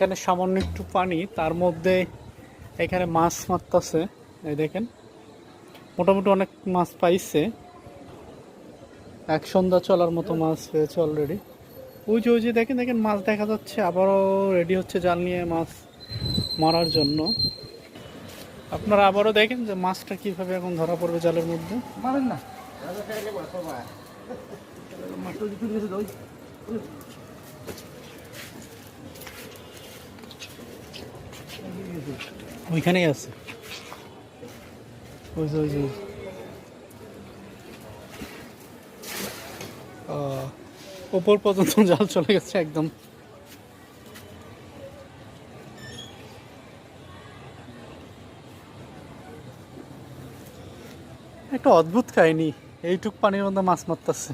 এখানে সামান্য একটু পানি, তার মধ্যে এখানে মাছ মারতেছে। এই দেখেন মোটামুটি অনেক মাছ পাইছে, এক সন্ধ্যা চলার মতো মাছ পেয়েছে অলরেডি। ওই যে দেখেন দেখেন মাছ দেখা যাচ্ছে, আবারও রেডি হচ্ছে জাল নিয়ে মাছ মারার জন্য। আপনারা আবারও দেখেন যে মাছটা কিভাবে এখন ধরা পড়বে জালের মধ্যে। মারেন না ওইখানেই আছে, ওই যে ওই যে ওপর পর্যন্ত জাল চলে গেছে একদম। একটা অদ্ভুত কাহিনী, এইটুক পানির মধ্যে মাছ মারতেছে।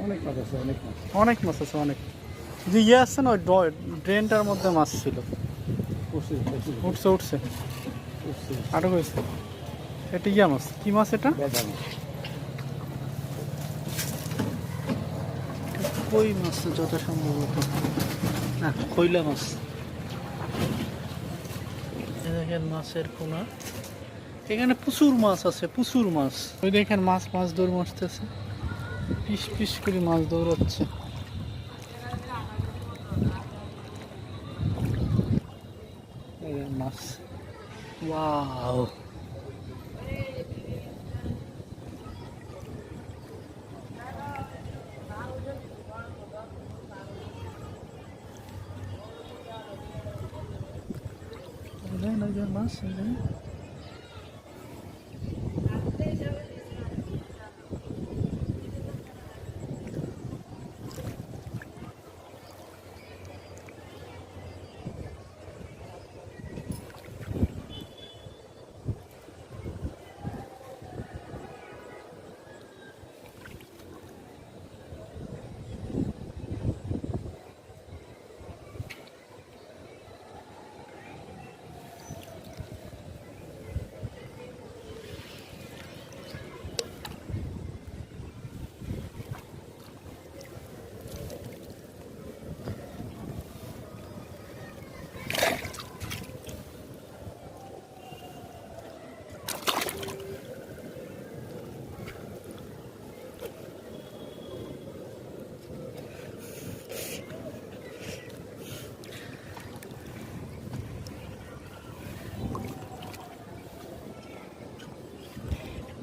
অনেক মাছ আছে, অনেক মাছ। অনেক মাছ আছে, অনেক। যে আছে না, ওই ড্রেনটার মধ্যে মাছ ছিল। উঠছে উঠছে আটক হয়েছে। এটা মাছ, কি মাছ এটা? কই মাছ যত সম্ভবত, না কইলা মাছ। দেখেন মাছের কোনা, এখানে প্রচুর মাছ আছে, প্রচুর মাছ। ওই দেখেন মাছ মাছ দৌড় মারতেছে, পিস পিস করে মাছ দৌড়াচ্ছে। মাছ, ওয়াও। মাছ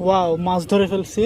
ওয়াও, মাছ ধরে ফেলছি।